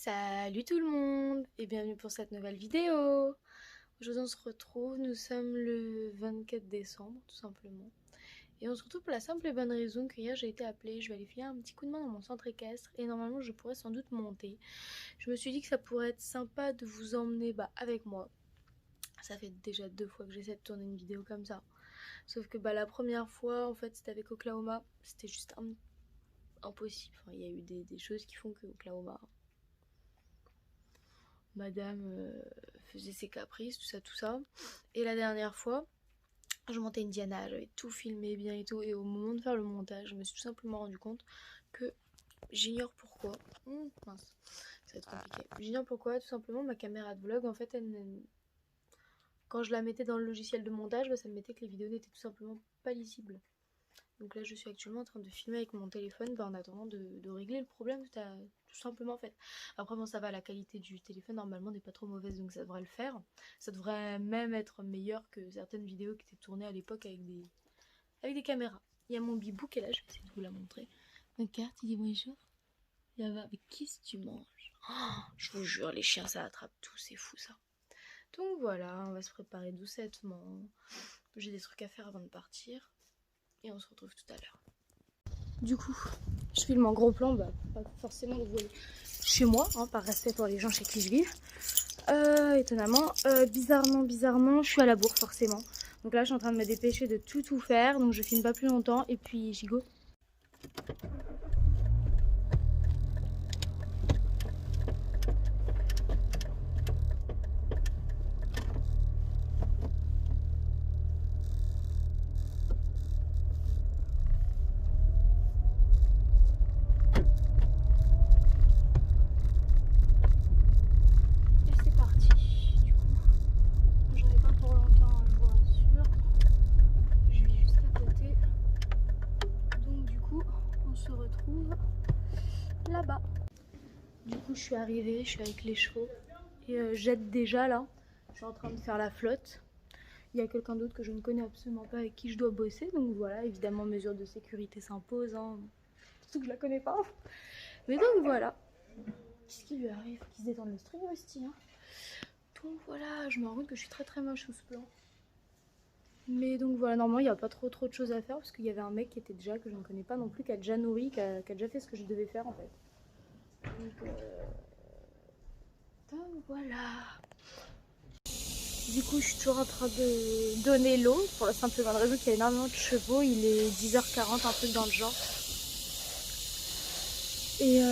Salut tout le monde et bienvenue pour cette nouvelle vidéo. Aujourd'hui on se retrouve, nous sommes le 24 décembre tout simplement. Et on se retrouve pour la simple et bonne raison que hier j'ai été appelée, je vais aller filer un petit coup de main dans mon centre équestre et normalement je pourrais sans doute monter. Je me suis dit que ça pourrait être sympa de vous emmener avec moi. Ça fait déjà 2 fois que j'essaie de tourner une vidéo comme ça. Sauf que la première fois en fait c'était avec Oklahoma, c'était juste impossible. Enfin, il y a eu des choses qui font que Oklahoma... Madame faisait ses caprices, tout ça. Et la dernière fois, je montais Indiana, j'avais tout filmé bien et tout. Et au moment de faire le montage, je me suis tout simplement rendu compte que j'ignore pourquoi. Mince, ça va être compliqué. J'ignore pourquoi, tout simplement, ma caméra de vlog, en fait, quand je la mettais dans le logiciel de montage, ça me mettait que les vidéos n'étaient tout simplement pas lisibles. Donc là, je suis actuellement en train de filmer avec mon téléphone en attendant de régler le problème tout simplement en fait. Après, bon, ça va, la qualité du téléphone normalement n'est pas trop mauvaise, donc ça devrait le faire. Ça devrait même être meilleur que certaines vidéos qui étaient tournées à l'époque avec des caméras. Il y a mon bibou qui est là, je vais essayer de vous la montrer. Regarde, il dit bonjour. Il va avec qui si tu manges? Je vous jure, les chiens ça attrape tout, c'est fou ça. Donc voilà, on va se préparer doucettement. J'ai des trucs à faire avant de partir. Et on se retrouve tout à l'heure. Du coup, je filme en gros plan, pas forcément vous voyez chez moi, par respect pour les gens chez qui je vis. Étonnamment, bizarrement, je suis à la bourre forcément. Donc là, je suis en train de me dépêcher de tout faire, donc je filme pas plus longtemps et puis j'y go. Là-bas. Du coup, je suis arrivée, je suis avec les chevaux et j'aide déjà là. Je suis en train de faire la flotte. Il y a quelqu'un d'autre que je ne connais absolument pas avec qui je dois bosser. Donc voilà, évidemment, mesure de sécurité s'impose. Surtout que je la connais pas. Mais donc voilà. Qu'est-ce qui lui arrive? Qu'il se détende le string aussi. Donc voilà, je me rends compte que je suis très moche sous ce plan. Mais donc voilà, normalement il n'y a pas trop de choses à faire parce qu'il y avait un mec qui était déjà, que je ne connais pas non plus, qui a déjà nourri, qui a déjà fait ce que je devais faire en fait. Donc voilà. Du coup je suis toujours en train de donner l'eau pour la simple bonne raison qu'il y a énormément de chevaux. Il est 10h40, un truc dans le genre. Et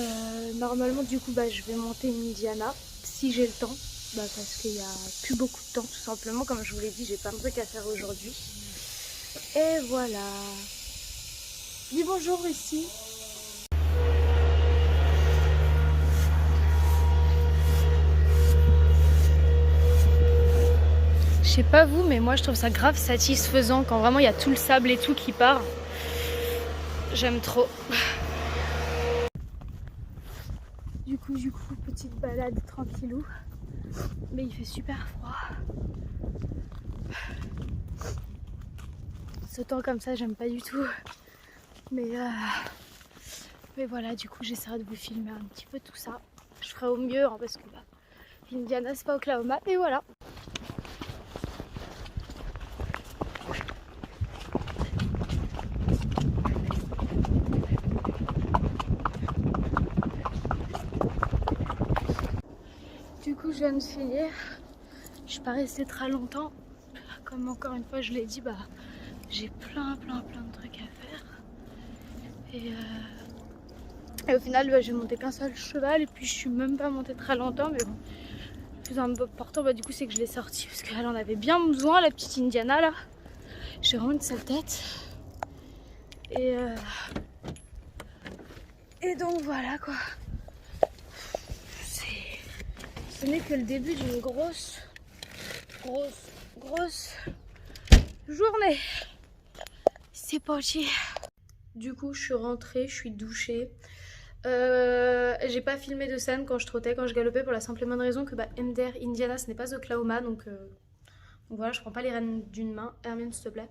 normalement du coup je vais monter une Indiana si j'ai le temps. Parce qu'il n'y a plus beaucoup de temps tout simplement. Comme je vous l'ai dit, j'ai plein de trucs à faire aujourd'hui. Et voilà. Dis bonjour Russie. Je sais pas vous, mais moi je trouve ça grave satisfaisant quand vraiment il y a tout le sable et tout qui part. J'aime trop. Du coup, petite balade tranquillou. Mais il fait super froid. Ce temps comme ça, j'aime pas du tout. Mais voilà, du coup, j'essaierai de vous filmer un petit peu tout ça. Je ferai au mieux parce que Indiana, c'est pas Oklahoma. Et voilà. Du coup, je viens de finir. Je suis pas restée très longtemps. Comme encore une fois, je l'ai dit, j'ai plein de trucs à faire. Et au final, j'ai monté qu'un seul cheval et puis je suis même pas montée très longtemps. Mais bon, le plus important, du coup, c'est que je l'ai sortie parce qu'elle en avait bien besoin, la petite Indiana là. J'ai vraiment une sale tête. Et donc voilà quoi. Ce n'est que le début d'une grosse journée. C'est parti. Du coup, je suis rentrée, je suis douchée. J'ai pas filmé de scène quand je trottais, quand je galopais, pour la simple et bonne raison que MDR Indiana, ce n'est pas Oklahoma, donc voilà, je prends pas les rênes d'une main. Hermine, s'il te plaît.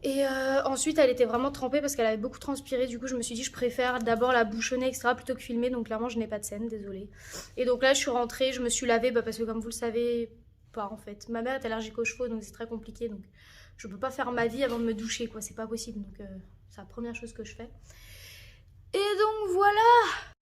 Et ensuite, elle était vraiment trempée parce qu'elle avait beaucoup transpiré. Du coup, je me suis dit, je préfère d'abord la bouchonner, etc., plutôt que filmer. Donc, clairement, je n'ai pas de scène, désolée. Et donc là, je suis rentrée, je me suis lavée parce que, comme vous le savez, pas en fait. Ma mère est allergique aux chevaux, donc c'est très compliqué. Donc, je peux pas faire ma vie avant de me doucher, quoi. C'est pas possible. Donc, c'est la première chose que je fais. Et donc, voilà.